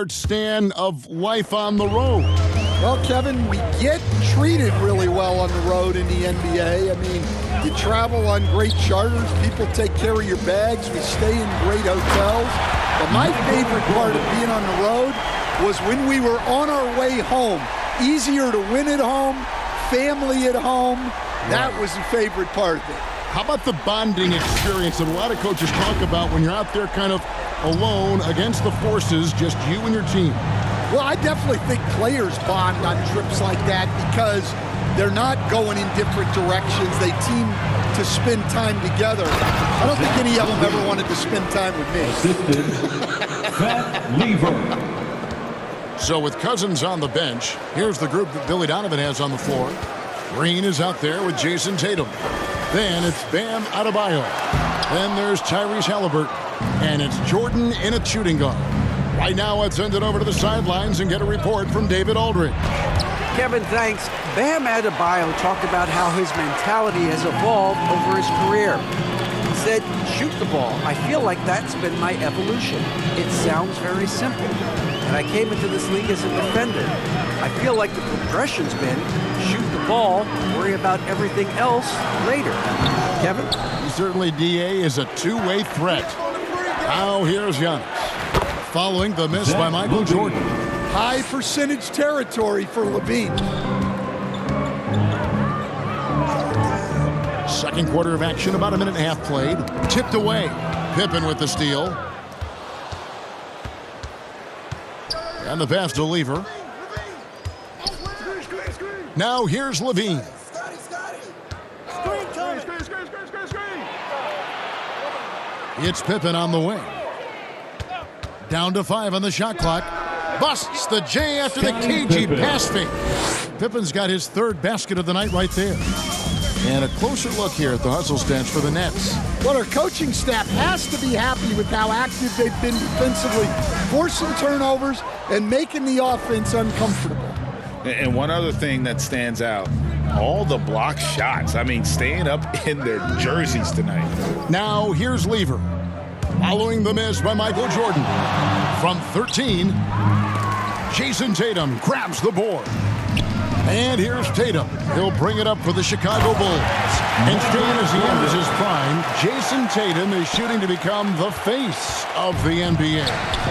stand of life on the road. Well, Kevin, we get treated really well on the road in the NBA. I mean, you travel on great charters. People take care of your bags. We stay in great hotels. But my favorite part of being on the road was when we were on our way home. Easier to win at home, family at home. That was the favorite part of it. How about the bonding experience that a lot of coaches talk about when you're out there kind of alone against the forces, just you and your team? Well, I definitely think players bond on trips like that because they're not going in different directions. They team to spend time together. I don't think any of them ever wanted to spend time with me. Pat Lever. So with Cousins on the bench, here's the group that Billy Donovan has on the floor. Green is out there with Jason Tatum. Then it's Bam Adebayo. Then there's Tyrese Halliburton. And it's Jordan in a shooting guard. Right now, let's send it over to the sidelines and get a report from David Aldridge. Kevin, thanks. Bam Adebayo talked about how his mentality has evolved over his career. He said, shoot the ball. I feel like that's been my evolution. It sounds very simple. And I came into this league as a defender. I feel like the progression's been shoot the ball, worry about everything else later. Kevin? Certainly, DA is a two-way threat. Now here's Giannis. Following the miss by Michael Jordan. High percentage territory for Levine. Second quarter of action, about a minute and a half played. Tipped away. Pippen with the steal. And the pass to Lever. Now here's Levine. It's Pippen on the wing. Down to 5 on the shot clock. Busts the J after the cagey pass fake. Pippen's got his third basket of the night right there. And a closer look here at the hustle stats for the Nets. Well, our coaching staff has to be happy with how active they've been defensively, forcing turnovers and making the offense uncomfortable. And one other thing that stands out, all the block shots. I mean, staying up in their jerseys tonight. Now here's Lever. Following the miss by Michael Jordan. From 13, Jason Tatum grabs the board. And here's Tatum. He'll bring it up for the Chicago Bulls. And staying as he enters his prime, Jason Tatum is shooting to become the face of the NBA.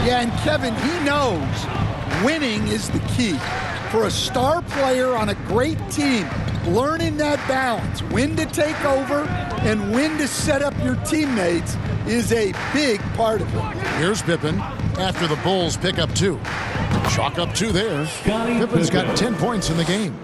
Yeah, and Kevin, he knows winning is the key. For a star player on a great team, learning that balance, when to take over and when to set up your teammates is a big part of it. Here's Pippen after the Bulls pick up 2. Chalk up 2 there. Pippen's got 10 points in the game.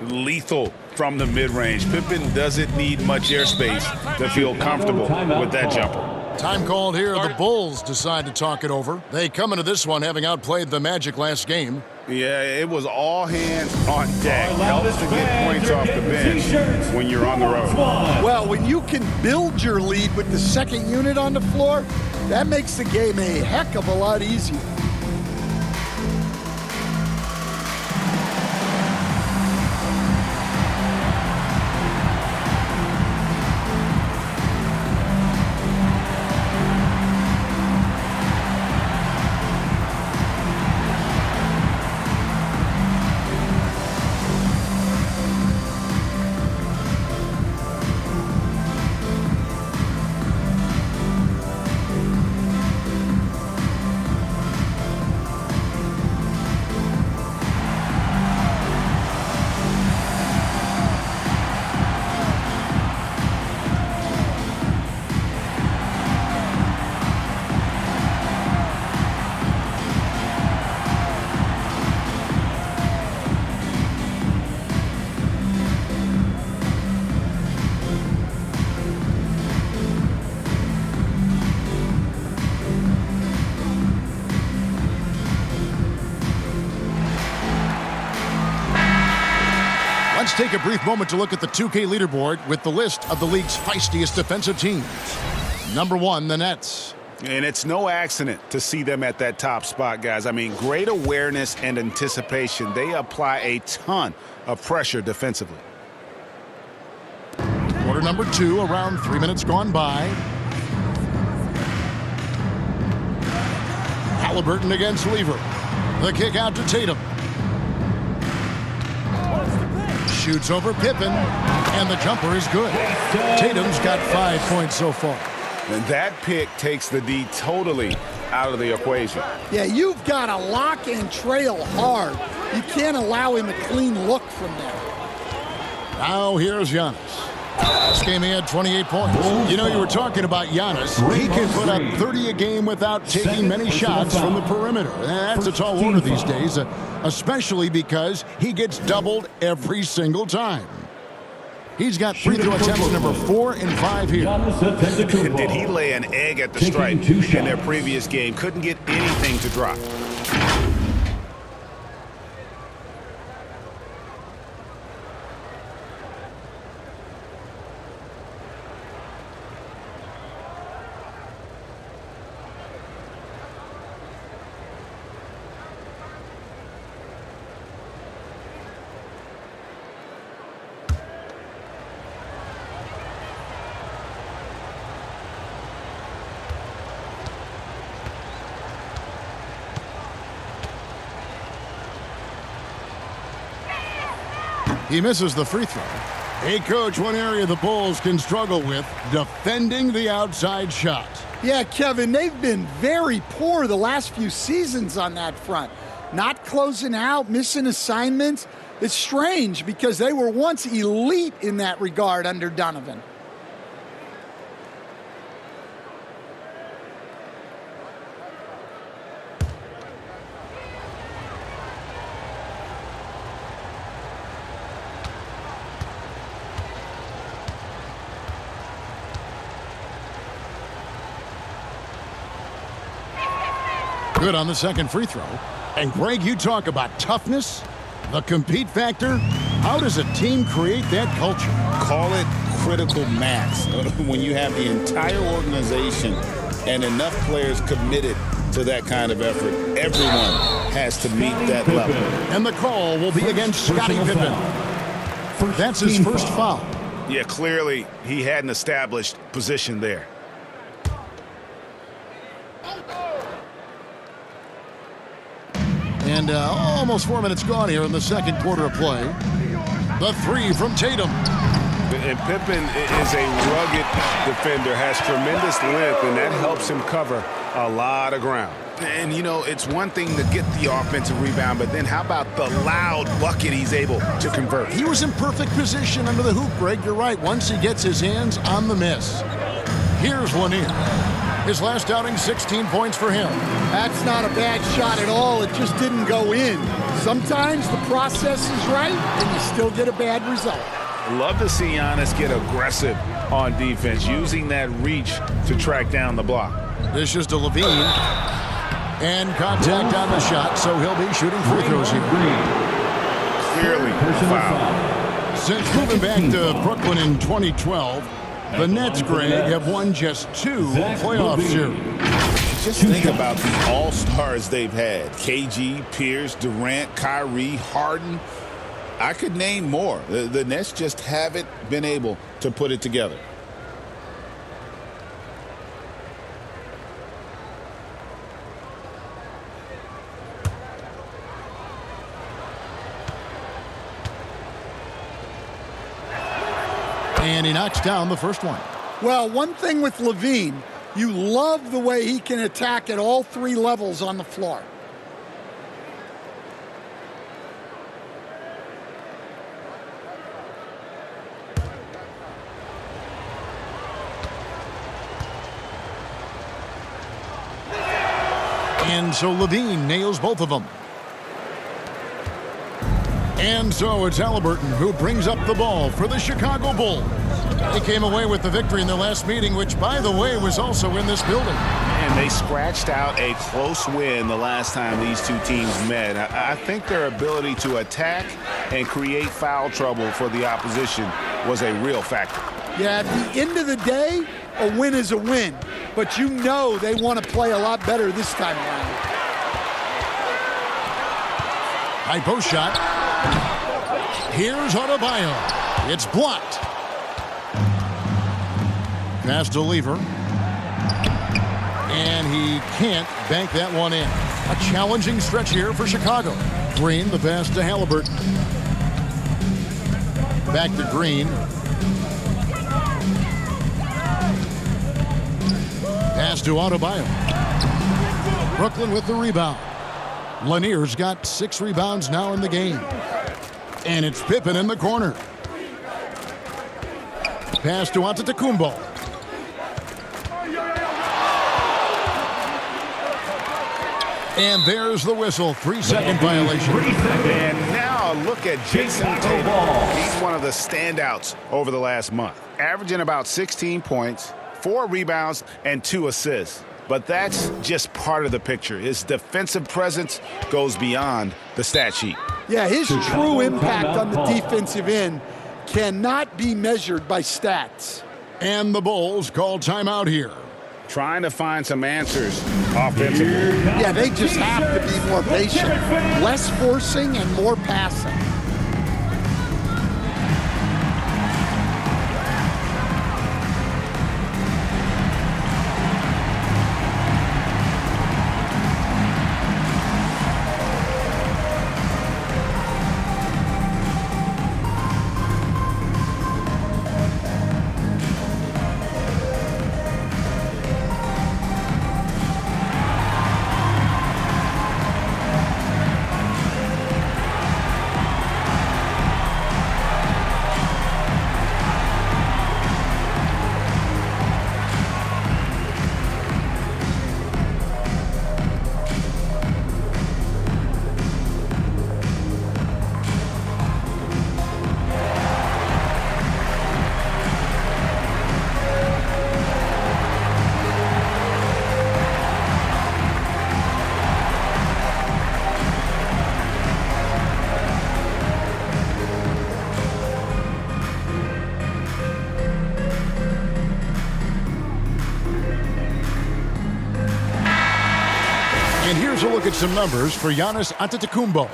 Lethal from the mid-range. Pippen doesn't need much airspace to feel comfortable with that jumper. Time called here. The Bulls decide to talk it over. They come into this one having outplayed the Magic last game. Yeah, it was all hands on deck. Helps to get points off the bench when you're on the road. Well, when you can build your lead with the second unit on the floor, that makes the game a heck of a lot easier. Let's take a brief moment to look at the 2K leaderboard with the list of the league's feistiest defensive teams. Number 1, the Nets. And it's no accident to see them at that top spot, guys. I mean, great awareness and anticipation. They apply a ton of pressure defensively. Quarter number 2, around 3 minutes gone by. Halliburton against Lever. The kick out to Tatum. Shoots over Pippen, and the jumper is good. Tatum's got 5 points so far. And that pick takes the D totally out of the equation. Yeah, you've got to lock and trail hard. You can't allow him a clean look from there. Now here's Giannis. This game he had 28 points. You know, you were talking about Giannis. He can put up 30 a game without taking many shots from the perimeter. That's a tall order these days, especially because he gets doubled every single time. He's got free throw attempts number 4 and 5 here. Did he lay an egg at the stripe in their previous game? Couldn't get anything to drop. He misses the free throw. Hey, Coach, one area the Bulls can struggle with, defending the outside shot. Yeah, Kevin, they've been very poor the last few seasons on that front. Not closing out, missing assignments. It's strange because they were once elite in that regard under Donovan. Good on the second free throw. And Greg, you talk about toughness, the compete factor. How does a team create that culture? Call it critical mass. When you have the entire organization and enough players committed to that kind of effort, everyone has to meet that level. And the call will be against Scottie Pippen. That's his first foul. Yeah, clearly he had an established position there. And almost 4 minutes gone here in the second quarter of play. The three from Tatum. And Pippen is a rugged defender, has tremendous length, and that helps him cover a lot of ground. And, you know, it's one thing to get the offensive rebound, but then how about the loud bucket he's able to convert? He was in perfect position under the hoop, Greg. You're right. Once he gets his hands on the miss. Here's Lanier. His last outing, 16 points for him. That's not a bad shot at all. It just didn't go in. Sometimes the process is right, and you still get a bad result. Love to see Giannis get aggressive on defense, using that reach to track down the block. This is to Levine. And contact on the shot, so he'll be shooting free throws here. Clearly foul. Since moving back to Brooklyn in 2012, the Nets, Greg, have won just 2 playoff series. Just think about the all-stars they've had. KG, Pierce, Durant, Kyrie, Harden. I could name more. The Nets just haven't been able to put it together. And he knocks down the first one. Well, one thing with Levine, you love the way he can attack at all 3 levels on the floor. And so Levine nails both of them. And so it's Halliburton who brings up the ball for the Chicago Bulls. They came away with the victory in their last meeting, which, by the way, was also in this building. And they scratched out a close win the last time these two teams met. I think their ability to attack and create foul trouble for the opposition was a real factor. Yeah, at the end of the day, a win is a win. But you know they want to play a lot better this time around. High post shot. Here's Adebayo. It's blocked. Pass to Lever. And he can't bank that one in. A challenging stretch here for Chicago. Green, the pass to Halliburton. Back to Green. Pass to Adebayo. Brooklyn with the rebound. Lanier's got 6 rebounds now in the game. And it's Pippen in the corner. Pass to Antetokounmpo. And there's the whistle. 3-second violation. And now look at Jason Tatum. He's one of the standouts over the last month. Averaging about 16 points, 4 rebounds, and 2 assists. But that's just part of the picture. His defensive presence goes beyond the stat sheet. Yeah, his true impact on the defensive end cannot be measured by stats. And the Bulls call timeout here. Trying to find some answers offensively. Yeah, they just have to be more patient. Less forcing and more passing. And here's a look at some numbers for Giannis Antetokounmpo.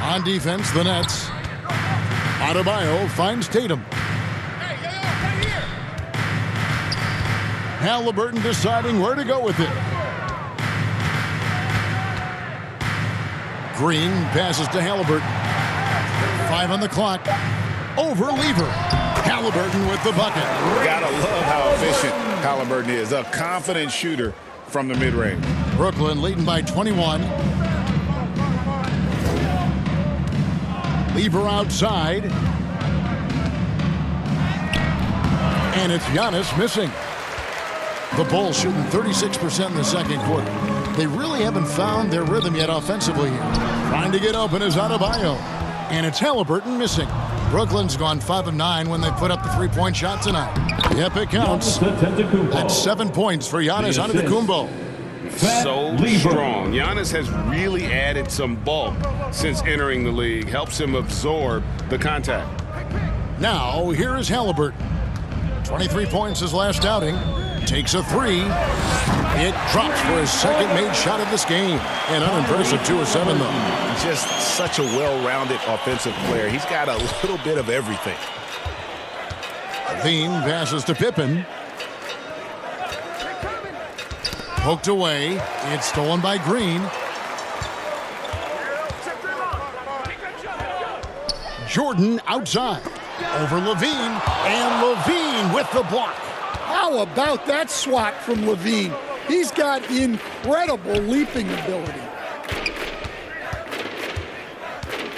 On defense, the Nets. Adebayo finds Tatum. Halliburton deciding where to go with it. Green passes to Halliburton. 5 on the clock. Over Lever. Halliburton with the bucket. Gotta love how efficient Halliburton is. A confident shooter from the mid-range. Brooklyn leading by 21. Lever outside. And it's Giannis missing. The Bulls shooting 36% in the second quarter. They really haven't found their rhythm yet offensively here. Trying to get open is Adebayo. And it's Halliburton missing. Brooklyn's gone 5 of 9 when they put up the 3-point shot tonight. Yep, it counts. That's 7 points for Giannis Antetokounmpo. So strong. Giannis has really added some bulk since entering the league. Helps him absorb the contact. Now, here is Halliburton. 23 points his last outing. Takes a 3. It drops for his second made shot of this game. An unimpressive 2 of 7, though. Just such a well-rounded offensive player. He's got a little bit of everything. Levine passes to Pippen. Poked away. It's stolen by Green. Jordan outside. Over Levine. And Levine with the block. How about that swat from Levine? He's got incredible leaping ability.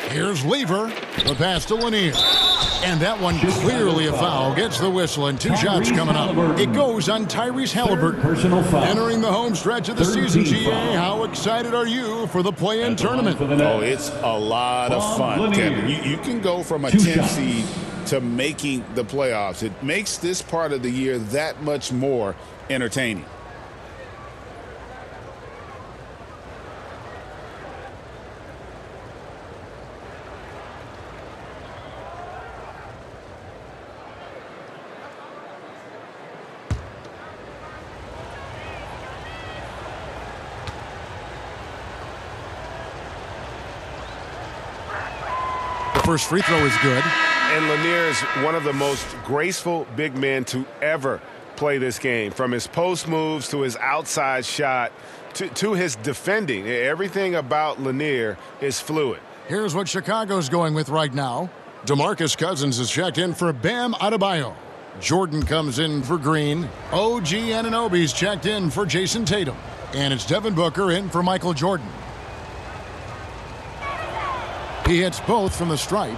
Here's Lever. The pass to Lanier. And that one clearly a foul. Gets the whistle and 2 shots coming up. It goes on Tyrese Halliburton. Entering the home stretch of the season, GA. How excited are you for the play-in tournament? Oh, it's a lot of fun, Kevin. You can go from a 10 seed to making the playoffs. It makes this part of the year that much more entertaining. first free throw is good. And Lanier is one of the most graceful big men to ever play this game. From his post moves to his outside shot to his defending. Everything about Lanier is fluid. Here's what Chicago's going with right now. DeMarcus Cousins is checked in for Bam Adebayo. Jordan comes in for Green. OG Anunoby's checked in for Jason Tatum. And it's Devin Booker in for Michael Jordan. He hits both from the stripe.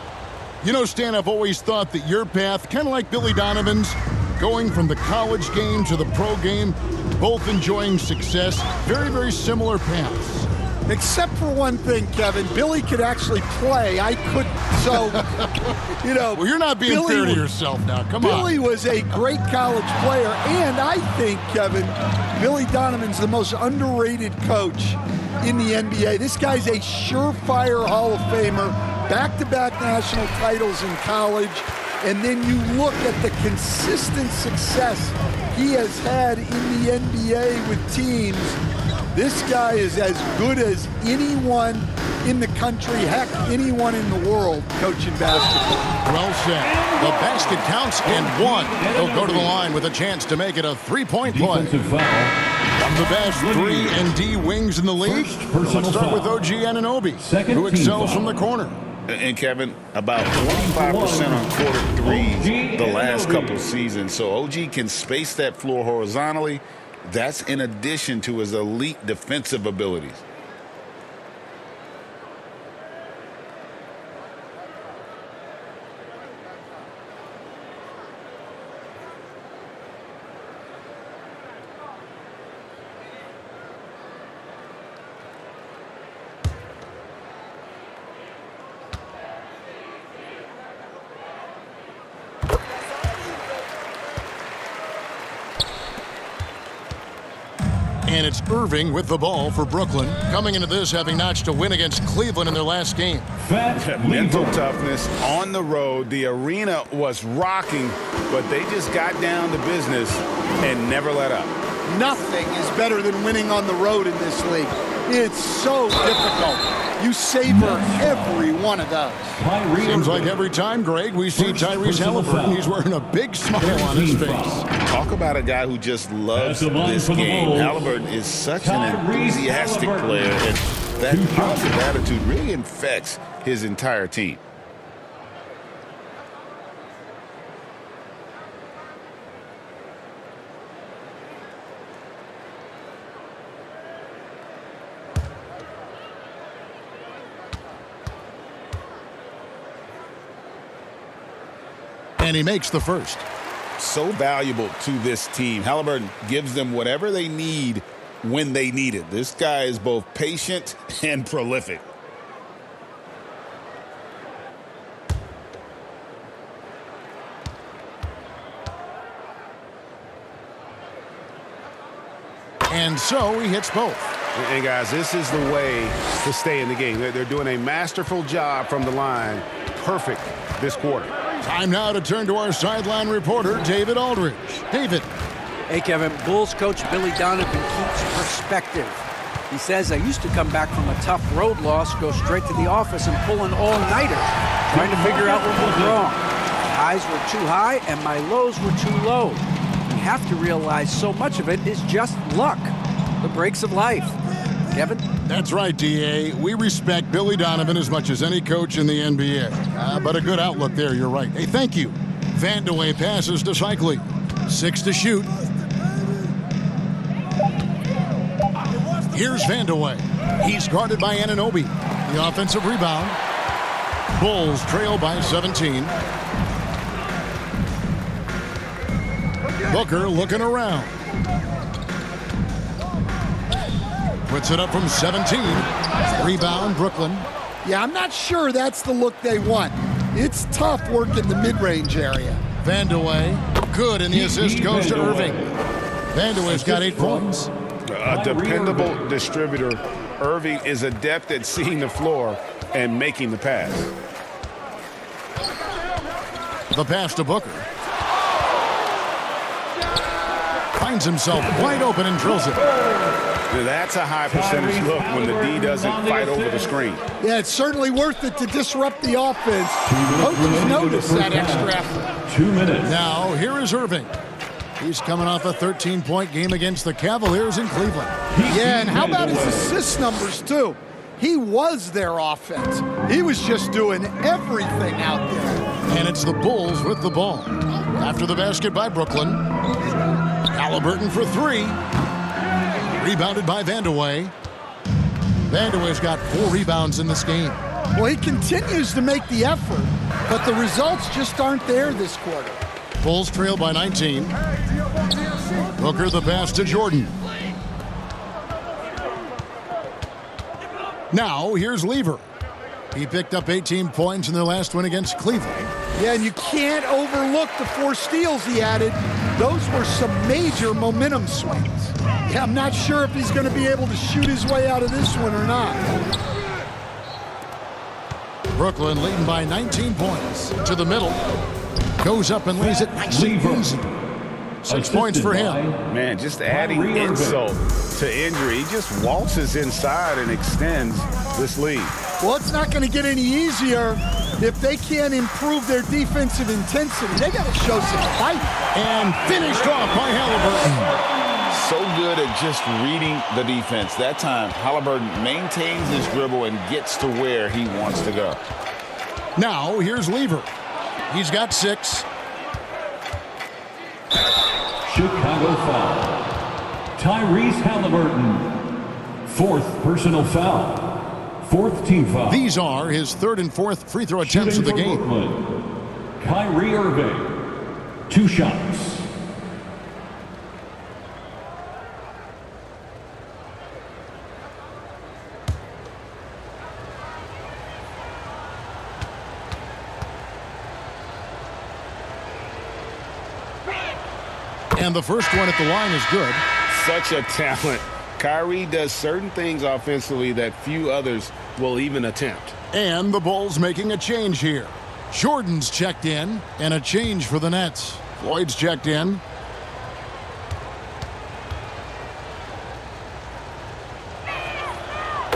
You know, Stan, I've always thought that your path, kind of like Billy Donovan's, going from the college game to the pro game, both enjoying success, very, very similar paths. Except for one thing, Kevin. Billy could actually play. I couldn't. So, Well, you're not being fair to yourself now. Come on. Billy was a great college player. And I think, Kevin, Billy Donovan's the most underrated coach in the NBA. This guy's a surefire Hall of Famer. Back-to-back national titles in college. And then you look at the consistent success he has had in the NBA with teams. This guy is as good as anyone in the country, heck, anyone in the world coaching basketball. Well said. The basket counts and one. He'll go to the line with a chance to make it a three-point play. Defensive foul. One of the best 3 and D wings in the league. Let's start with OG Anunoby, who excels from the corner. And Kevin, about 25% on quarter threes the last couple seasons. So OG can space that floor horizontally. That's in addition to his elite defensive abilities. And it's Irving with the ball for Brooklyn. Coming into this, having notched a win against Cleveland in their last game. Mental toughness on the road. The arena was rocking, but they just got down to business and never let up. Nothing is better than winning on the road in this league. It's so difficult. You savor every one of those. Seems like every time, Greg, we see Tyrese Halliburton, he's wearing a big smile on his face. Talk about a guy who just loves this game. Halliburton is such an enthusiastic player, and that positive attitude really infects his entire team. And he makes the first. So valuable to this team. Halliburton gives them whatever they need when they need it. This guy is both patient and prolific. And so he hits both. And guys, this is the way to stay in the game. They're doing a masterful job from the line. Perfect this quarter. Time now to turn to our sideline reporter, David Aldridge. David. Hey, Kevin, Bulls coach Billy Donovan keeps perspective. He says, I used to come back from a tough road loss, go straight to the office and pull an all-nighter, trying to figure out what went wrong. My highs were too high and my lows were too low. You have to realize so much of it is just luck, the breaks of life. Kevin? That's right, D.A. We respect Billy Donovan as much as any coach in the NBA. But a good outlook there, you're right. Hey, thank you. Vandeweghe passes to Cycli. 6 to shoot. Here's Vandeweghe. He's guarded by Anunoby. The offensive rebound. Bulls trail by 17. Booker looking around. Puts it up from 17. Rebound, Brooklyn. Yeah, I'm not sure that's the look they want. It's tough work in the mid-range area. Vandeweghe, good, and the assist goes to Irving. Vandeweghe's got 8 points. A dependable distributor. Irving is adept at seeing the floor and making the pass. The pass to Booker. Finds himself wide open and drills it. That's a high percentage look when the D doesn't fight over the screen. Yeah, it's certainly worth it to disrupt the offense. Coaches notice that extra effort. 2 minutes. Now, here is Irving. He's coming off a 13-point game against the Cavaliers in Cleveland. Yeah, and how about his assist numbers, too? He was their offense. He was just doing everything out there. And it's the Bulls with the ball. After the basket by Brooklyn. Halliburton for three. Rebounded by Vandeweghe. Vandeweghe's got 4 rebounds in this game. Well, he continues to make the effort, but the results just aren't there this quarter. Bulls trail by 19. Booker the pass to Jordan. Now, here's Lever. He picked up 18 points in their last win against Cleveland. Yeah, and you can't overlook the 4 steals he added. Those were some major momentum swings. Yeah, I'm not sure if he's going to be able to shoot his way out of this one or not. Brooklyn leading by 19 points. To the middle. Goes up and lays it nice and easy. 6 points for him. Man, just adding insult to injury. He just waltzes inside and extends this lead. Well, it's not going to get any easier if they can't improve their defensive intensity. They got to show some fight. And finished off by Halliburton. So good at just reading the defense. That time, Halliburton maintains his dribble and gets to where he wants to go. Now, here's Lever. He's got 6. Chicago foul. Tyrese Halliburton. 4th personal foul. 4th team foul. These are his 3rd and 4th free throw attempts of the game. Brooklyn, Kyrie Irving. 2 shots. And the first one at the line is good. Such a talent. Kyrie does certain things offensively that few others will even attempt. And the Bulls making a change here. Jordan's checked in, and a change for the Nets. Floyd's checked in.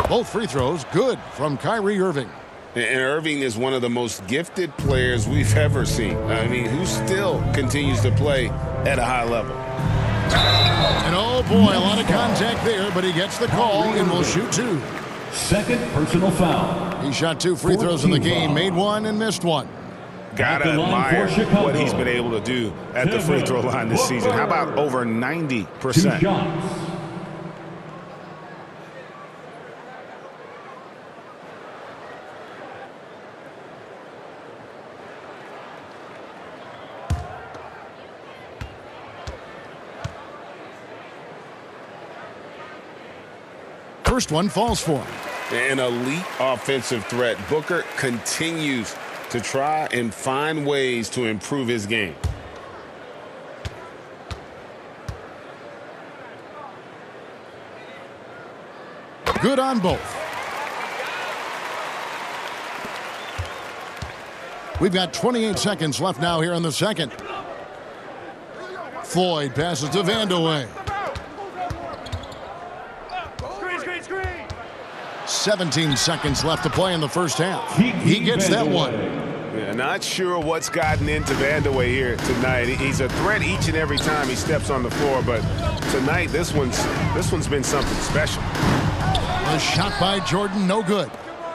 Both free throws good from Kyrie Irving. And Irving is one of the most gifted players we've ever seen. I mean, who still continues to play at a high level. And oh boy, a lot of contact there, but he gets the call and will shoot 2. 2nd personal foul. He shot 2 free throws in the game, made 1 and missed 1. Gotta admire what he's been able to do at the free throw line this season. How about over 90%? 2 shots. First one falls for him. An elite offensive threat. Booker continues to try and find ways to improve his game. Good on both. We've got 28 seconds left now here in the second. Floyd passes to Vandeweghe. 17 seconds left to play in the first half. He gets that one. Yeah, not sure what's gotten into Vandeweghe here tonight. He's a threat each and every time he steps on the floor, but tonight this one's been something special. A shot by Jordan, no good.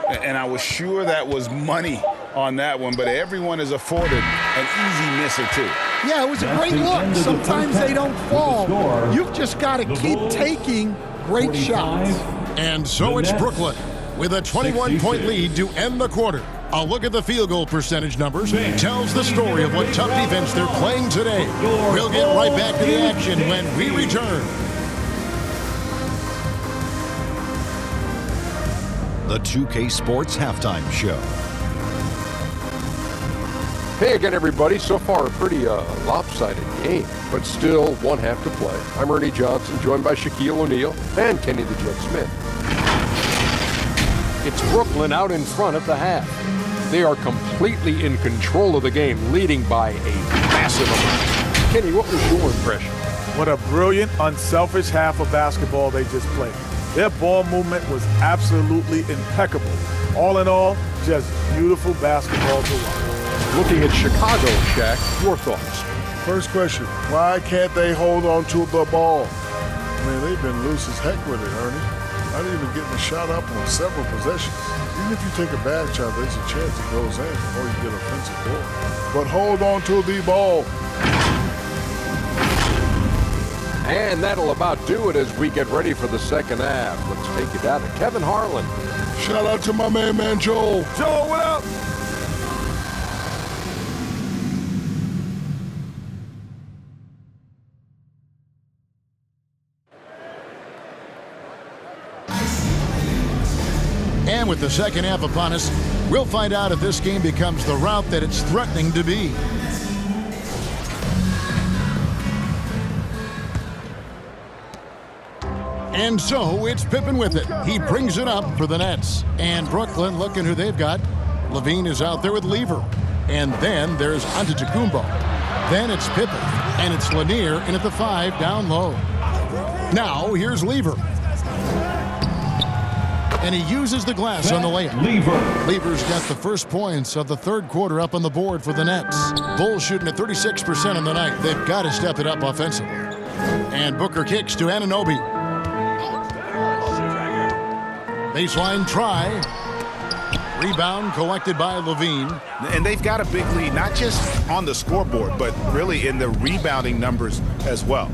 And I was sure that was money on that one, but everyone is afforded an easy miss or 2. Yeah, it was a great look. Sometimes they don't fall. You've just got to keep taking great shots. And so it's Brooklyn with a 21-point lead to end the quarter. A look at the field goal percentage numbers tells the story of what tough defense they're playing today. We'll get right back to the action when we return. The 2K Sports Halftime Show. Hey again, everybody. So far, a pretty lopsided game, but still one half to play. I'm Ernie Johnson, joined by Shaquille O'Neal and Kenny the Jet Smith. It's Brooklyn out in front at the half. They are completely in control of the game, leading by a massive amount. Kenny, what was your impression? What a brilliant, unselfish half of basketball they just played. Their ball movement was absolutely impeccable. All in all, just beautiful basketball to watch. Looking at Chicago, Shaq, your thoughts? First question, why can't they hold on to the ball? I mean, they've been loose as heck with it, Ernie. Not even getting a shot up on several possessions. Even if you take a bad shot, there's a chance it goes in or you get offensive board. But hold on to the ball. And that'll about do it as we get ready for the second half. Let's take you down to Kevin Harlan. Shout out to my man Joel. Joel, what up? And with the second half upon us, we'll find out if this game becomes the route that it's threatening to be. And so it's Pippen with it. He brings it up for the Nets. And Brooklyn, looking who they've got. Levine is out there with Lever. And then there's Antetokounmpo. Then it's Pippen. And it's Lanier in at the 5 down low. Now here's Lever. And he uses the glass on the layup. Lever's got the first points of the third quarter up on the board for the Nets. Bulls shooting at 36% on the night. They've got to step it up offensively. And Booker kicks to Anunoby. Baseline try. Rebound collected by Levine. And they've got a big lead, not just on the scoreboard, but really in the rebounding numbers as well.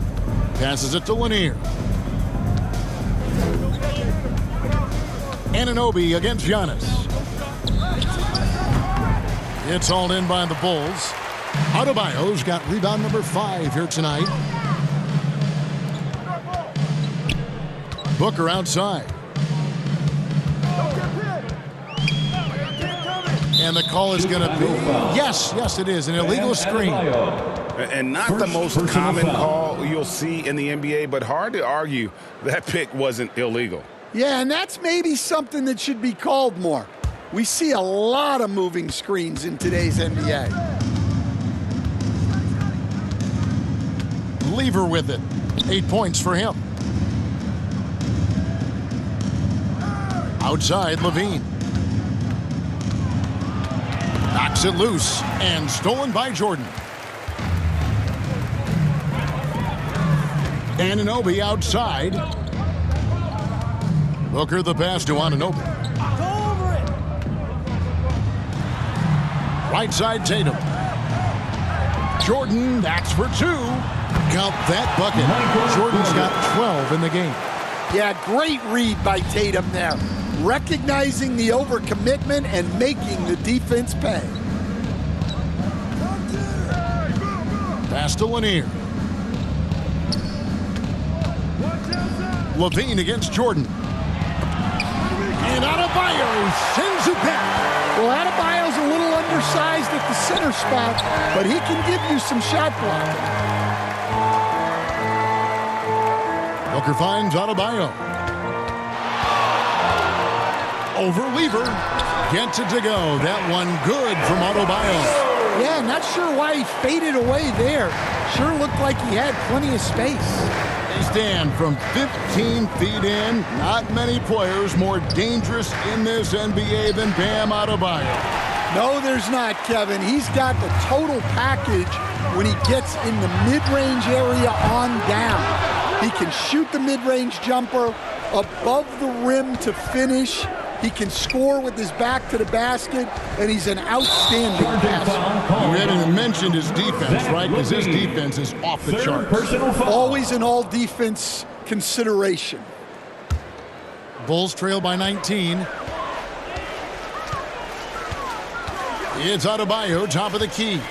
Passes it to Lanier. Anunoby against Giannis. It's hauled in by the Bulls. Adebayo's got rebound number 5 here tonight. Booker outside. And the call is going to be, yes, it is, an illegal screen. And not the most common call you'll see in the NBA, but hard to argue that pick wasn't illegal. Yeah, and that's maybe something that should be called more. We see a lot of moving screens in today's NBA. Lever with it. 8 points for him. Outside, Levine. Knocks it loose and stolen by Jordan. Anunoby outside. Booker the pass to Anunoby. Right side Tatum. Jordan, that's for 2. Count that bucket. Jordan's got 12 in the game. Yeah, great read by Tatum there. Recognizing the overcommitment and making the defense pay. Pass to Lanier. Levine against Jordan. And Adebayo sends it back. Well, Adebayo's a little undersized at the center spot, but he can give you some shot blocking. Booker finds Adebayo. Over Lever. Gets it to go. That one good from Adebayo. Yeah, not sure why he faded away there. Sure looked like he had plenty of space. They stand from 15 feet in. Not many players more dangerous in this NBA than Bam Adebayo. No, there's not, Kevin. He's got the total package when he gets in the mid-range area on down. He can shoot the mid-range jumper above the rim to finish. He can score with his back to the basket, and he's an outstanding passer. We haven't even mentioned his defense, right? Because his defense is off the charts. Always an all-defense consideration. Bulls trail by 19. It's Adebayo, top of the key.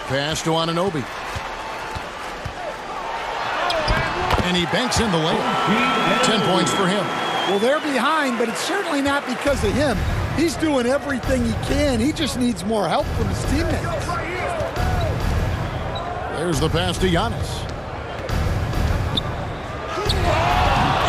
Pass to Anunoby. And he banks in the layup. 10 points for him. Well, they're behind, but it's certainly not because of him. He's doing everything he can. He just needs more help from his teammates. There's the pass to Giannis.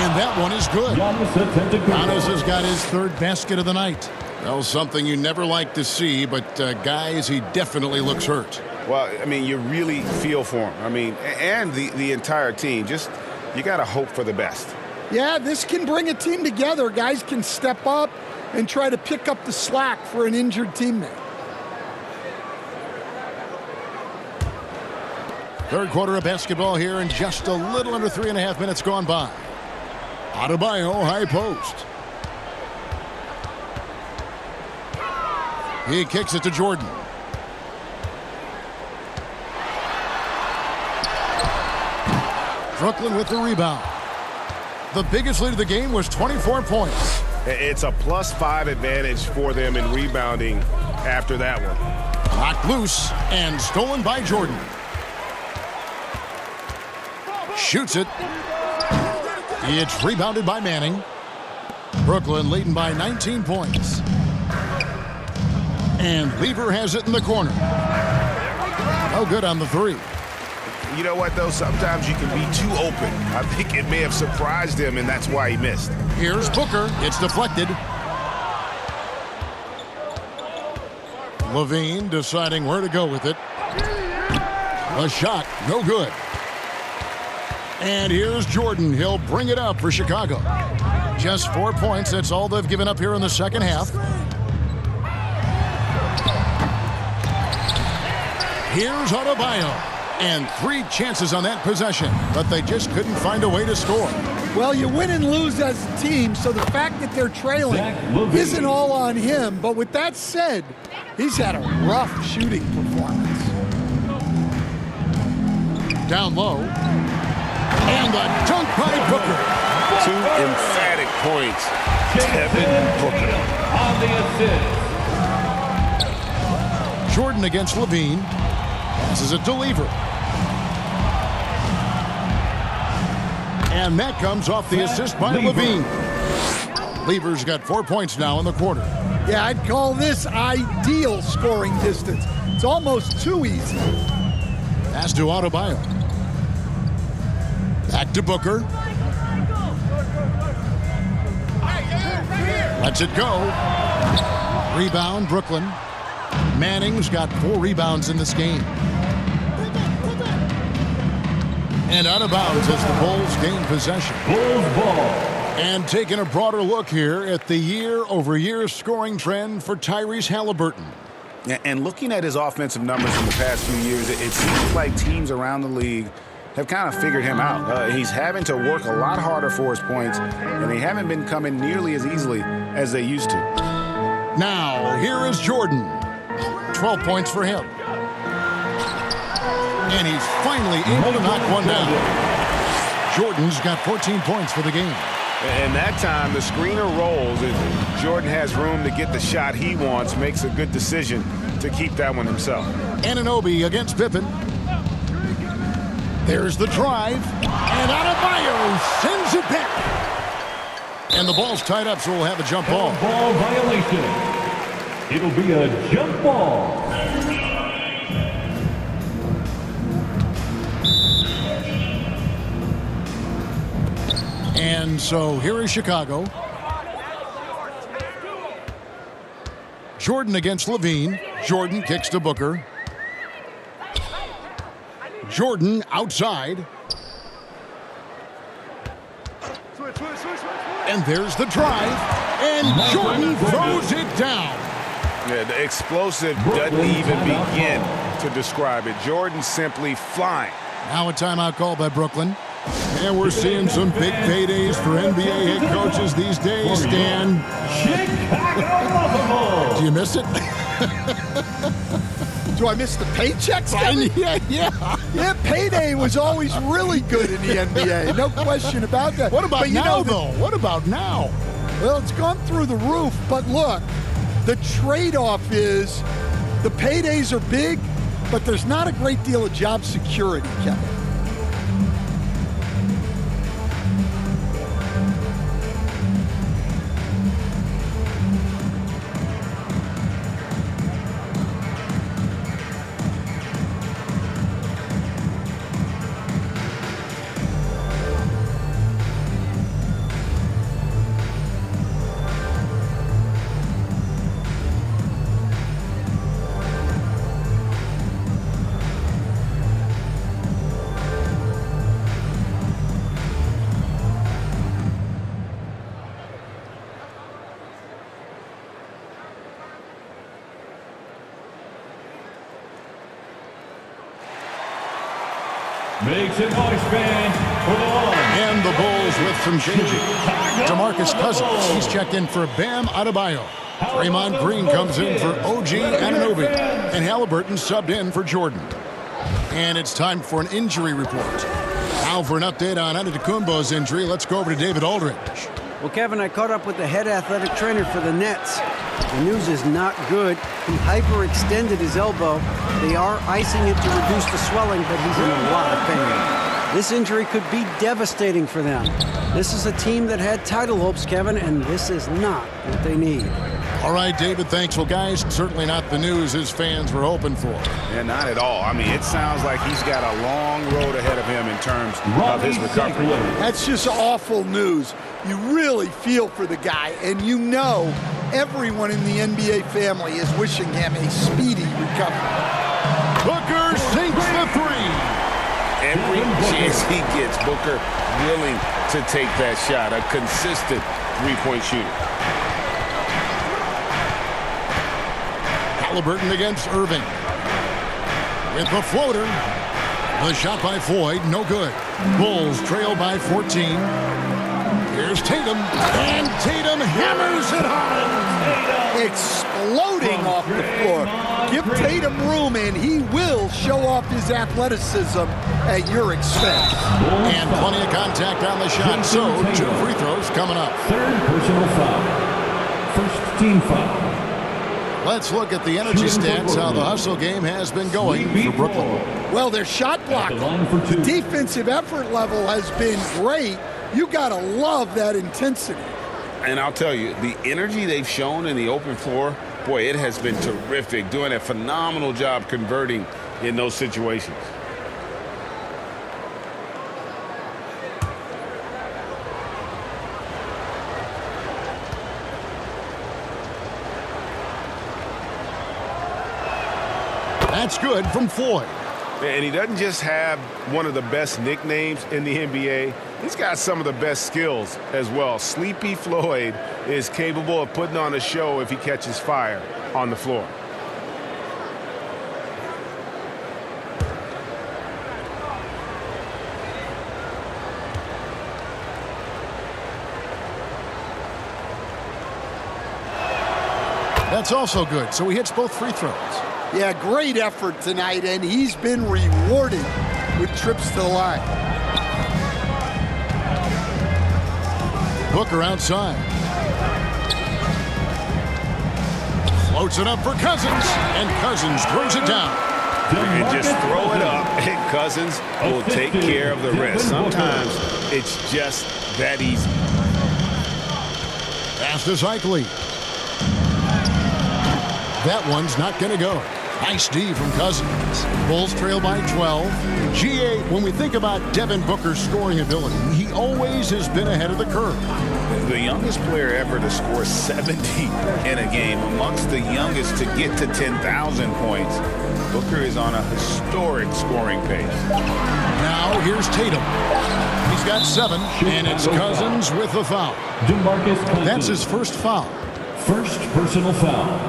And that one is good. Giannis has got his third basket of the night. Well, something you never like to see, but guys, he definitely looks hurt. Well, I mean, you really feel for him. I mean, and the entire team. Just, you got to hope for the best. Yeah, this can bring a team together. Guys can step up and try to pick up the slack for an injured teammate. Third quarter of basketball here, and just a little under 3.5 minutes gone by. Adebayo, high post. He kicks it to Jordan. Brooklyn with the rebound. The biggest lead of the game was 24 points. It's a +5 advantage for them in rebounding after that one. Knocked loose and stolen by Jordan. Shoots it. It's rebounded by Manning. Brooklyn leading by 19 points. And Lever has it in the corner. No good on the three. You know what, though? Sometimes you can be too open. I think it may have surprised him, and that's why he missed. Here's Booker. It's deflected. Levine deciding where to go with it. A shot, no good. And here's Jordan. He'll bring it up for Chicago. Just 4 points. That's all they've given up here in the second half. Here's Adebayo. And 3 chances on that possession, but they just couldn't find a way to score. Well, you win and lose as a team, so the fact that they're trailing isn't all on him. But with that said, he's had a rough shooting performance. Down low. And the dunk by Booker. 2 emphatic points. Devin Booker. On the assist. Jordan against Levine. Passes it to Lever. And that comes off the assist by Levine. Lever's got 4 points now in the quarter. Yeah, I'd call this ideal scoring distance. It's almost too easy. Pass to Adebayo. Back to Booker. Lets it go. Rebound, Brooklyn. Manning's got 4 rebounds in this game. And out of bounds as the Bulls gain possession. Bulls ball. And taking a broader look here at the year-over-year scoring trend for Tyrese Halliburton. And looking at his offensive numbers in the past few years, it seems like teams around the league have kind of figured him out. He's having to work a lot harder for his points, and they haven't been coming nearly as easily as they used to. Now, here is Jordan. 12 points for him. And he's finally able to knock one down. Jordan's got 14 points for the game. And that time, the screener rolls, and Jordan has room to get the shot he wants, makes a good decision to keep that one himself. Anunoby against Pippen. There's the drive. And Adebayo sends it back. And the ball's tied up, so we'll have a jump ball. Ball violation. It'll be a jump ball. And so here is Chicago. Jordan against Levine. Jordan kicks to Booker. Jordan outside. And there's the drive. And Jordan throws it down. Yeah, the explosive doesn't even begin to describe it. Jordan simply flying. Now a timeout call by Brooklyn. And we're seeing some big paydays for NBA head coaches these days, Dan. Do you miss it? Do I miss the paychecks? Yeah, payday was always really good in the NBA. No question about that. What about now, though? What about now? Well, it's gone through the roof, but look, the trade-off is the paydays are big, but there's not a great deal of job security, Kevin. Makes a noise, fans, for the one. And the Bulls with some changing. DeMarcus Cousins, he's checked in for Bam Adebayo. Draymond Green comes in for OG Anunoby. And Halliburton subbed in for Jordan. And it's time for an injury report. Now for an update on Antetokounmpo's injury, let's go over to David Aldridge. Well, Kevin, I caught up with the head athletic trainer for the Nets. The news is not good. He hyperextended his elbow. They are icing it to reduce the swelling, but he's in a lot of pain. This injury could be devastating for them. This is a team that had title hopes, Kevin, and this is not what they need. All right, David, thanks. Well, guys, certainly not the news his fans were hoping for. Yeah, not at all. I mean, it sounds like he's got a long road ahead of him in terms of his recovery. That's just awful news. You really feel for the guy, and you know everyone in the NBA family is wishing him a speedy recovery. Booker sinks the three. Every chance he gets, Booker willing to take that shot, a consistent three-point shooter. Halliburton against Irving. With the floater. The shot by Floyd, no good. Bulls trail by 14. Here's Tatum. And Tatum hammers it home. Exploding off the floor. Give Tatum room, and he will show off his athleticism at your expense. And plenty of contact on the shot. So, 2 free throws coming up. Third personal foul. First team foul. Let's look at the energy stats, how the hustle game has been going for Brooklyn. Well, their shot blocking, the defensive effort level has been great. You got to love that intensity. And I'll tell you, the energy they've shown in the open floor, boy, it has been terrific, doing a phenomenal job converting in those situations. That's good from Floyd. And he doesn't just have one of the best nicknames in the NBA. He's got some of the best skills as well. Sleepy Floyd is capable of putting on a show if he catches fire on the floor. That's also good. So he hits both free throws. Yeah, great effort tonight, and he's been rewarded with trips to the line. Booker outside. Floats it up for Cousins, and Cousins throws it down. You can just throw it up, and Cousins will take care of the rest. Sometimes it's just that easy. Pass to Zeitley. That one's not going to go. Nice D from Cousins. Bulls trail by 12. GA, when we think about Devin Booker's scoring ability, he always has been ahead of the curve. The youngest player ever to score 70 in a game, amongst the youngest to get to 10,000 points. Booker is on a historic scoring pace. Now here's Tatum. He's got 7, and it's Cousins with the foul. DeMarcus Cousins. That's his first foul. First personal foul.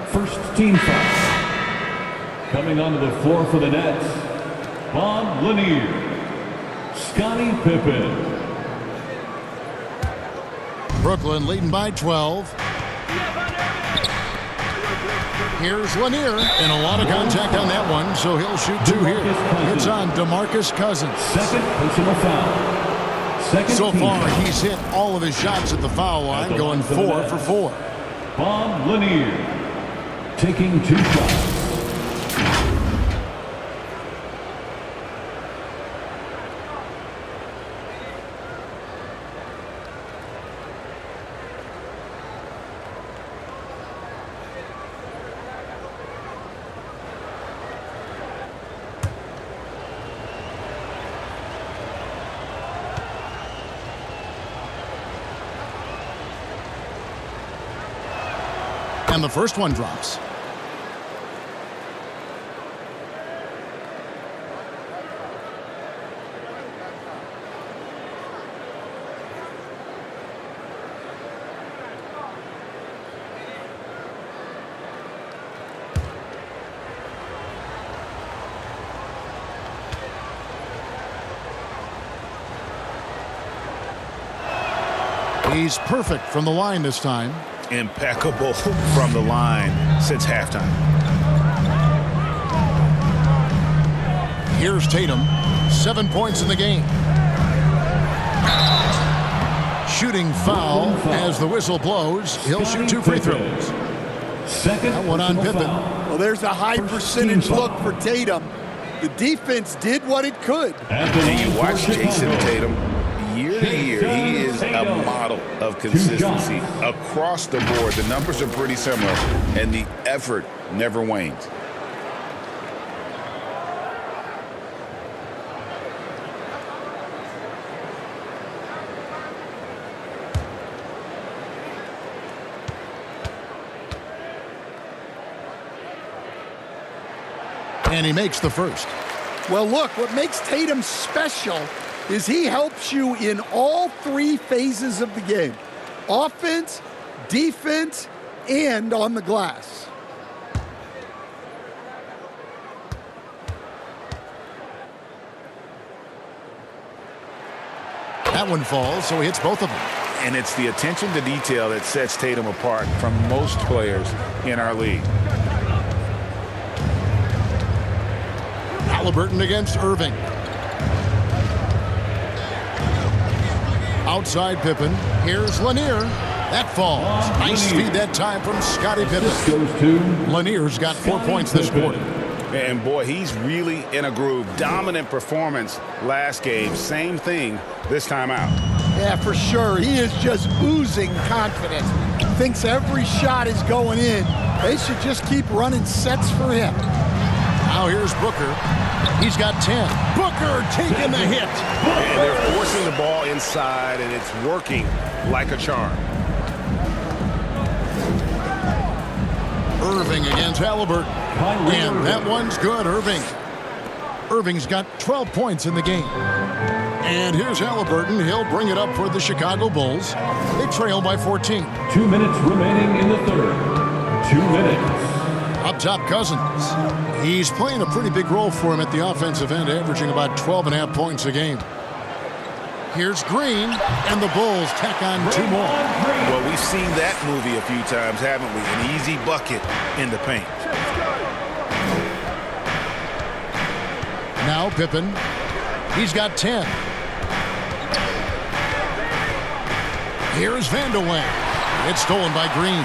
First team foul. Coming onto the floor for the Nets, Bob Lanier, Scottie Pippen. Brooklyn leading by 12. Here's Lanier, and a lot of contact on that one, so he'll shoot 2 here. It's on DeMarcus Cousins. Second personal foul. Second so far, foul. he's hit all of his shots at the foul line, going 4 for 4. Bob Lanier taking 2 shots. And the first one drops. He's perfect from the line this time. Impeccable from the line since halftime. Here's Tatum. 7 points in the game. Shooting foul as the whistle blows. He'll shoot 2 free throws. That one on Pippen. Well, there's a high percentage look for Tatum. The defense did what it could. And you watch Jason Tatum. Year to year, he is a model of consistency. Across the board, the numbers are pretty similar, and the effort never wanes. And he makes the first. Well, look, what makes Tatum special is he helps you in all 3 phases of the game. Offense, defense, and on the glass. That one falls, so he hits both of them. And it's the attention to detail that sets Tatum apart from most players in our league. Halliburton against Irving. Outside Pippen. Here's Lanier. That falls. Nice feed that time from Scottie Pippen. Lanier's got 4 points this quarter. And boy, he's really in a groove. Dominant performance last game. Same thing this time out. Yeah, for sure. He is just oozing confidence. Thinks every shot is going in. They should just keep running sets for him. Now here's Booker. He's got 10. Booker taking the hit. And they're forcing the ball inside, and it's working like a charm. Irving against Halliburton. And that one's good, Irving. Irving's got 12 points in the game. And here's Halliburton. He'll bring it up for the Chicago Bulls. They trail by 14. 2 minutes remaining in the third. 2 minutes. Up top, Cousins. He's playing a pretty big role for him at the offensive end, averaging about 12.5 points a game. Here's Green, and the Bulls tack on 2 more. Well, we've seen that movie a few times, haven't we? An easy bucket in the paint. Now Pippen. He's got 10. Here's Vanderway. It's stolen by Green.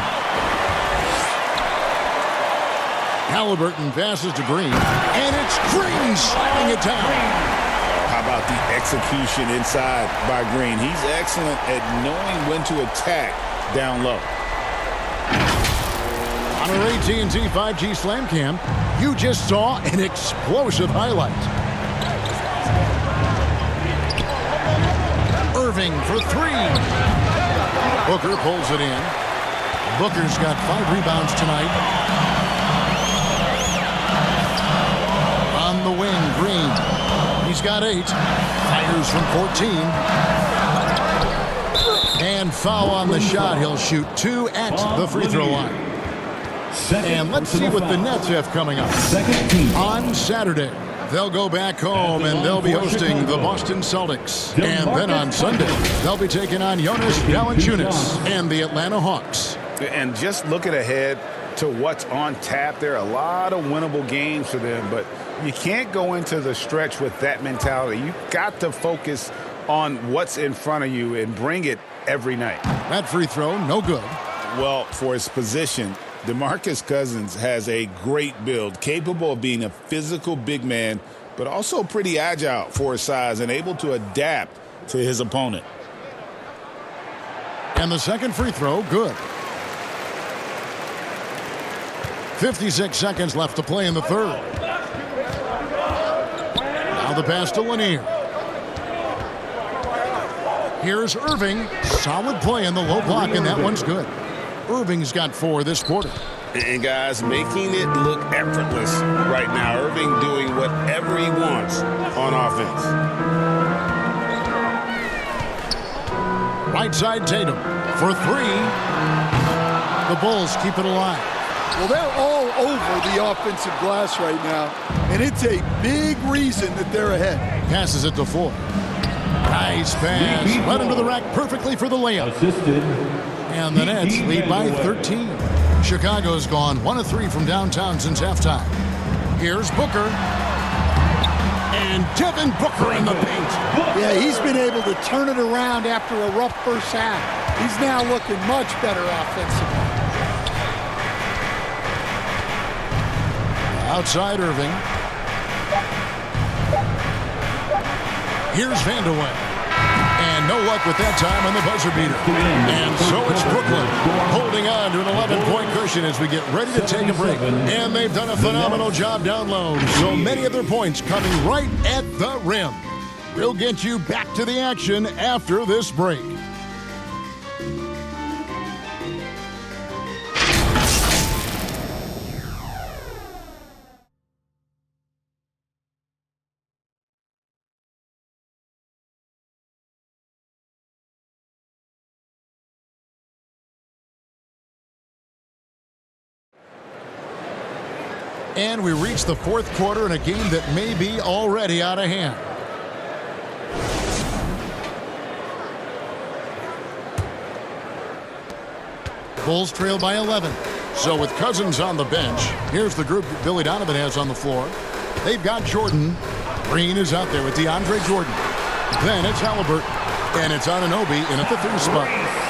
Halliburton passes to Green, and it's Green slamming it down. How about the execution inside by Green? He's excellent at knowing when to attack down low. On our AT&T 5G Slam Cam, you just saw an explosive highlight. Irving for 3. Booker pulls it in. Booker's got 5 rebounds tonight. On the wing, Green. He's got 8. Fires from 14. And foul on the shot. He'll shoot 2 at the free throw line. And let's see what the Nets have coming up. On Saturday, they'll go back home and they'll be hosting the Boston Celtics. And then on Sunday, they'll be taking on Jonas Valanciunas and the Atlanta Hawks. And just looking ahead to what's on tap, there are a lot of winnable games for them, but you can't go into the stretch with that mentality. You've got to focus on what's in front of you and bring it every night. That free throw, no good. Well, for his position, DeMarcus Cousins has a great build, capable of being a physical big man, but also pretty agile for his size and able to adapt to his opponent. And the second free throw, good. 56 seconds left to play in the third. Now the pass to Lanier. Here's Irving. Solid play in the low block, and that one's good. Irving's got 4 this quarter. And guys, making it look effortless right now. Irving doing whatever he wants on offense. Right side Tatum for 3. The Bulls keep it alive. Well, they're all over the offensive glass right now, and it's a big reason that they're ahead. Passes it to 4. Nice pass. Led him to the rack perfectly for the layup. Assisted. And the Nets lead by 13. Chicago's gone 1 of 3 from downtown since halftime. Here's Booker. And Devin Booker in the paint. Yeah, he's been able to turn it around after a rough first half. He's now looking much better offensively. Outside Irving. Here's Vandeweghe. And no luck with that time on the buzzer beater. And so it's Brooklyn holding on to an 11-point cushion as we get ready to take a break. And they've done a phenomenal job down low. So many of their points coming right at the rim. We'll get you back to the action after this break. And we reach the fourth quarter in a game that may be already out of hand. Bulls trail by 11. So with Cousins on the bench, here's the group that Billy Donovan has on the floor. They've got Jordan. Green is out there with DeAndre Jordan. Then it's Halliburton. And it's Anunoby in at the 3 spot.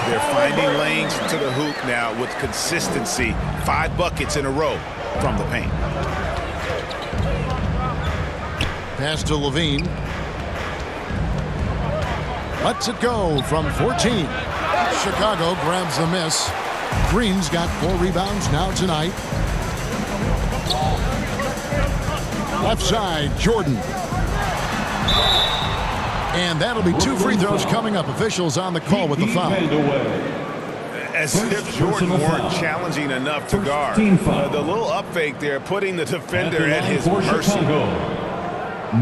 They're finding lanes to the hoop now with consistency. 5 buckets in a row from the paint. Pass to Levine. Lets it go from 14. Chicago grabs the miss. Green's got 4 rebounds now tonight. Left side, Jordan. And that'll be 2 free throws coming up. Officials on the call with the foul. As if Jordan weren't challenging enough to guard. The little up fake there, putting the defender at his mercy.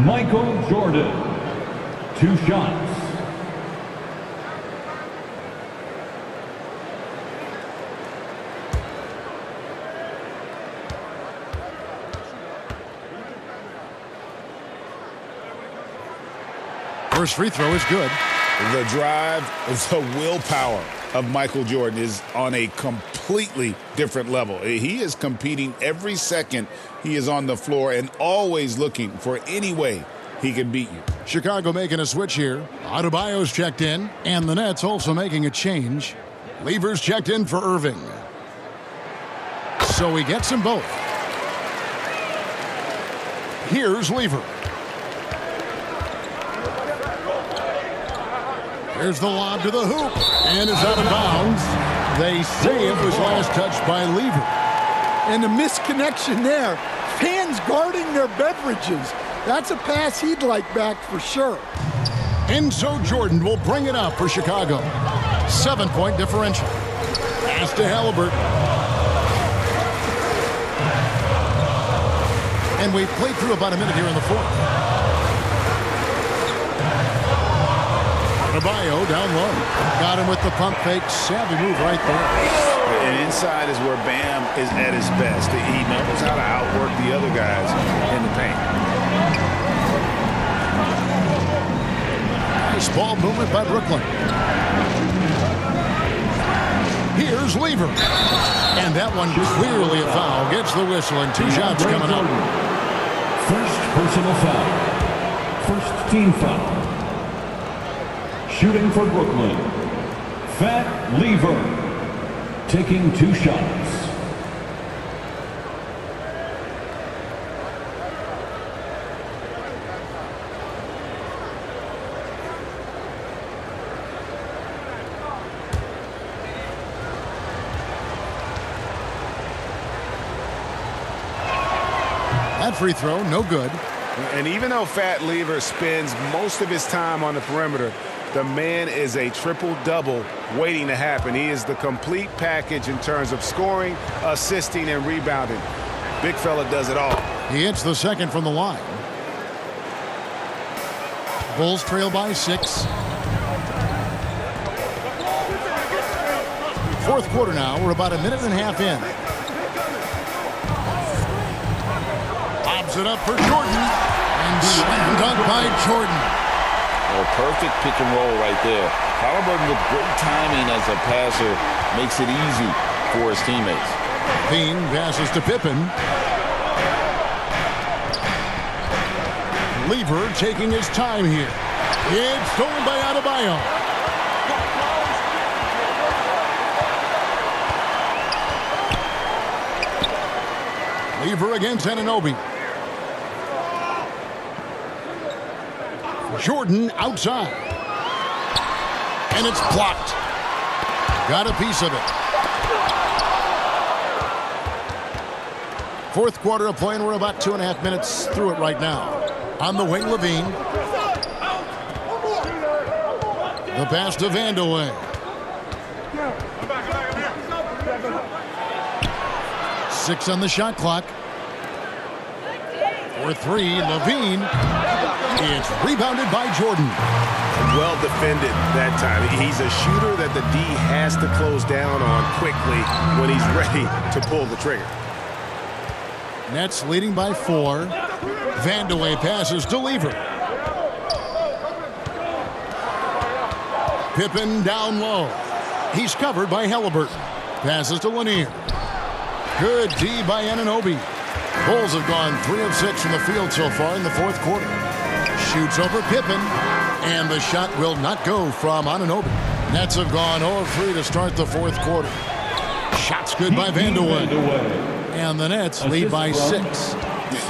Michael Jordan. 2 shots. First free throw is good. The drive, the willpower of Michael Jordan is on a completely different level. He is competing every second he is on the floor and always looking for any way he can beat you. Chicago making a switch here. Adebayo's checked in, and the Nets also making a change. Lever's checked in for Irving. So he gets them both. Here's Lever. There's the lob to the hoop, and it's out of bounds. They say it was last touched by Lever. And the misconnection there. Fans guarding their beverages. That's a pass he'd like back for sure. And so Jordan will bring it up for Chicago. 7-point differential. Pass to Halliburton. And we've played through about a minute here in the fourth. Adebayo down low. Got him with the pump fake. Savvy move right there. And inside is where Bam is at his best. He knows how to outwork the other guys in the paint. Nice ball movement by Brooklyn. Here's Lever. And that one clearly a foul. Gets the whistle and 2 shots coming up. First personal foul. First team foul. Shooting for Brooklyn, Fat Lever, taking 2 shots. That free throw, no good. And even though Fat Lever spends most of his time on the perimeter, the man is a triple-double waiting to happen. He is the complete package in terms of scoring, assisting, and rebounding. Big fella does it all. He hits the second from the line. Bulls trail by 6. Fourth quarter now. We're about a minute and a half in. Lobs it up for Jordan. And slam dunk by Jordan. Well, perfect pick and roll right there. Halliburton with great timing as a passer makes it easy for his teammates. Bean passes to Pippen. Lever taking his time here. It's stolen by Adebayo. Lever against Anunoby. Jordan outside. And it's blocked. Got a piece of it. Fourth quarter of play, and we're about 2.5 minutes through it right now. On the wing, Levine. The pass to Vandeweghe. Six on the shot clock. For three, Levine. It's rebounded by Jordan. Well defended that time. He's a shooter that the D has to close down on quickly when he's ready to pull the trigger. Nets leading by 4. Vandeweghe passes to Lever. Pippen down low. He's covered by Halliburton. Passes to Lanier. Good D by Anunoby. Bulls have gone 3 of 6 from the field so far in the fourth quarter. Shoots over Pippen, and the shot will not go from Anunoby. Nets have gone 0 of 3 to start the fourth quarter. Shot's good by Vandeweghe. And the Nets lead by 6.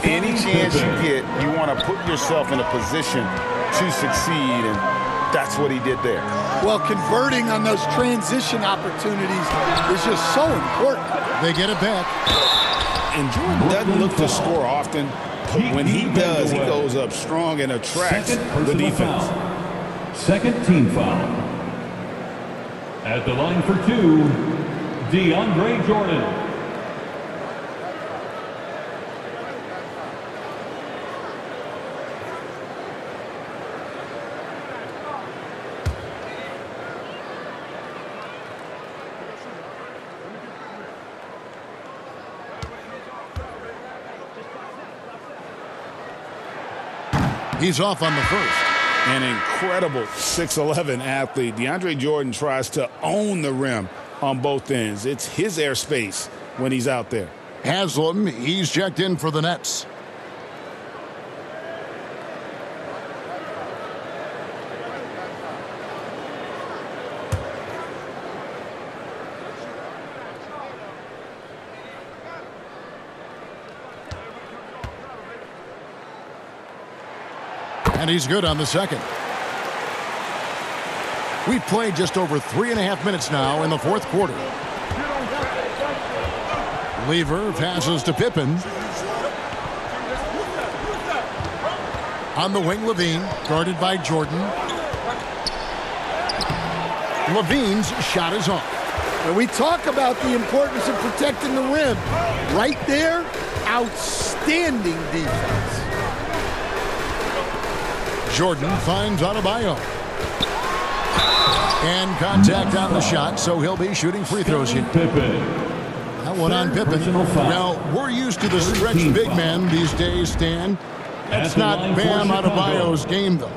Any chance you get, you want to put yourself in a position to succeed, and that's what he did there. Well, converting on those transition opportunities is just so important. They get it back. And Jordan doesn't look to score often, but when he does, he goes up strong and attracts the defense. Second team foul. At the line for 2, DeAndre Jordan. He's off on the first. An incredible 6'11" athlete. DeAndre Jordan tries to own the rim on both ends. It's his airspace when he's out there. Haslam, he's checked in for the Nets. And he's good on the second. We've played just over 3.5 minutes now in the fourth quarter. Lever passes to Pippen. On the wing, Levine, guarded by Jordan. Levine's shot is off. And we talk about the importance of protecting the rim. Right there, outstanding defense. Jordan finds Adebayo. And contact on the shot, so he'll be shooting free throws here. That one on Pippen. Now, we're used to the stretch big man these days, Stan. That's not Bam Adebayo's game, though.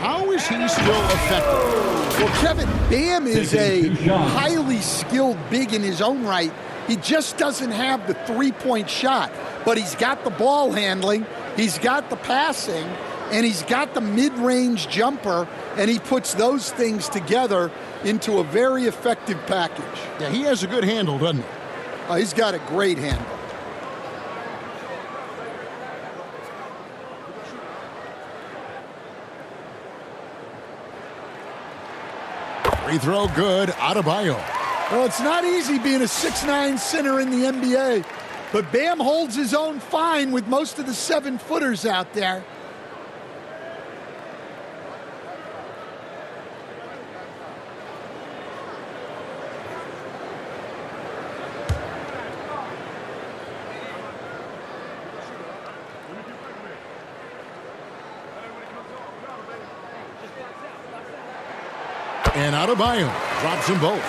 How is he still effective? Well, Kevin, Bam is a highly skilled big in his own right. He just doesn't have the three-point shot. But he's got the ball handling, he's got the passing, and he's got the mid-range jumper, and he puts those things together into a very effective package. Yeah, he has a good handle, doesn't he? He's got a great handle. Free throw good, Adebayo. Well, it's not easy being a 6'9" center in the NBA, but Bam holds his own fine with most of the 7-footers out there. And Adebayo drops them both.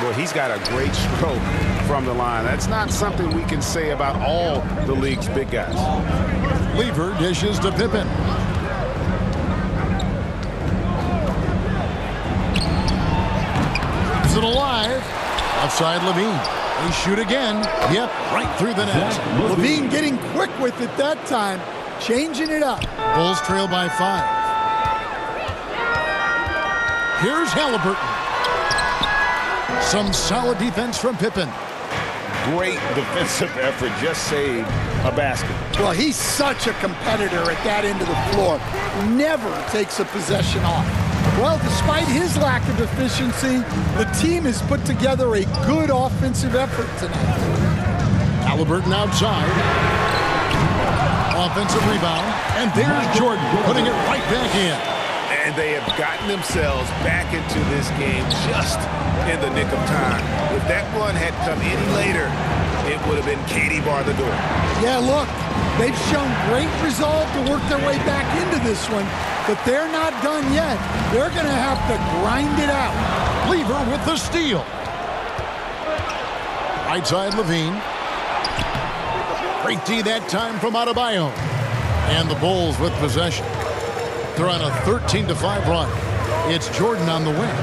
Well, he's got a great stroke from the line. That's not something we can say about all the league's big guys. Lever dishes to Pippen. it alive. Outside Levine. They shoot again. Yep, right through the net. Levine getting quick with it that time, changing it up. Bulls trail by 5. Here's Halliburton. Some solid defense from Pippen. Great defensive effort. Just saved a basket. Well, he's such a competitor at that end of the floor. Never takes a possession off. Well, despite his lack of efficiency, the team has put together a good offensive effort tonight. Halliburton outside. Offensive rebound. And there's Jordan putting it right back in. And they have gotten themselves back into this game just in the nick of time. If that run had come any later, it would have been Katie bar the door. Yeah, look, they've shown great resolve to work their way back into this one, but they're not done yet. They're going to have to grind it out. Lever with the steal. Right side Levine. Great D that time from Adebayo. And the Bulls with possession. They're on a 13-5 run. It's Jordan on the wing.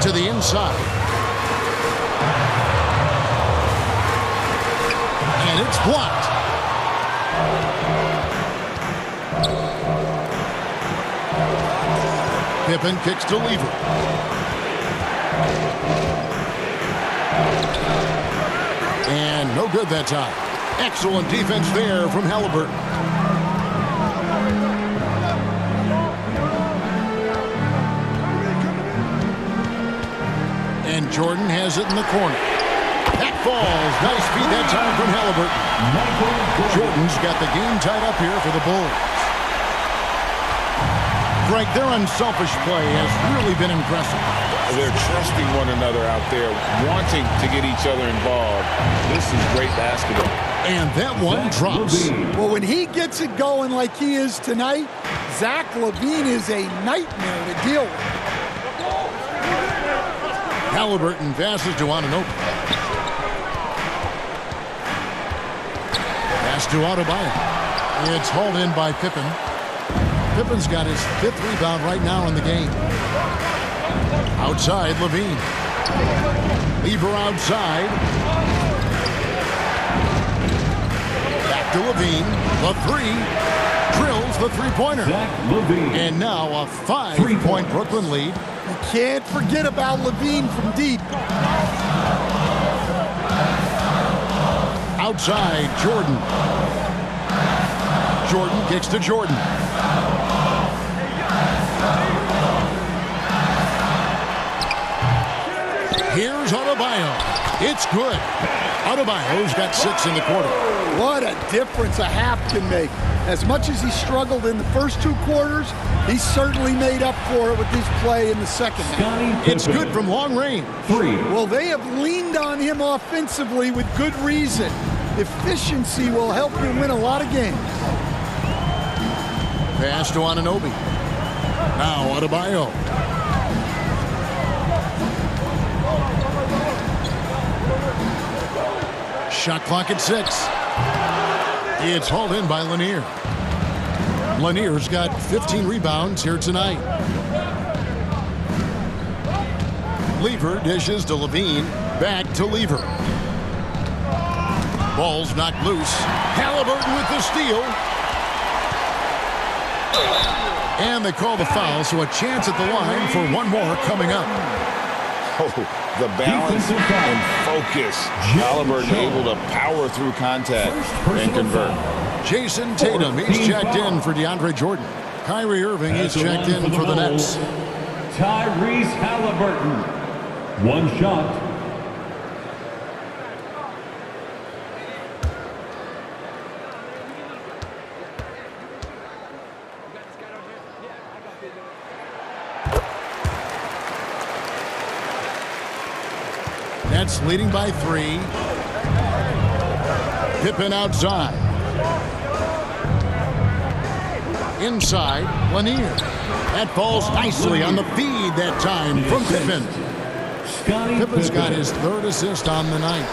To the inside. And it's blocked. Pippen kicks to Lever. And no good that time. Excellent defense there from Halliburton. And Jordan has it in the corner. That falls. Nice feed that time from Halliburton. Jordan's got the game tied up here for the Bulls. Greg, their unselfish play has really been impressive. They're trusting one another out there, wanting to get each other involved. This is great basketball. And that one drops. Well, when he gets it going like he is tonight, Zach LaVine is a nightmare to deal with. Halliburton passes to Anunoby. Pass to Adebayo. It's hauled in by Pippen. Pippen's got his 5th rebound right now in the game. Outside, Levine. Lever outside. Back to Levine. The 3. Drills the three-pointer. And now a 5-point Brooklyn lead. You can't forget about Levine from deep. Outside, Jordan. Jordan kicks to Jordan. Here's Adebayo. It's good. Adebayo's got 6 in the quarter. What a difference a half can make. As much as he struggled in the first 2 quarters, he certainly made up for it with his play in the second half. It's good from long range. 3. Well, they have leaned on him offensively with good reason. Efficiency will help you win a lot of games. Pass to Anunoby. Now Adebayo. Shot clock at 6. It's hauled in by Lanier. Lanier's got 15 rebounds here tonight. Lever dishes to Levine. Back to Lever. Ball's knocked loose. Halliburton with the steal. And they call the foul, so a chance at the line for one more coming up. Oh, the balance and focus. Halliburton able to power through contact and convert. Jason Tatum, he's checked in for DeAndre Jordan. Kyrie Irving is checked in for the Nets. Tyrese Halliburton. 1 shot. Nets leading by 3. Pippen outside. Inside, Lanier. That falls nicely on the feed that time from Pippen. Pippen's got his 3rd assist on the night.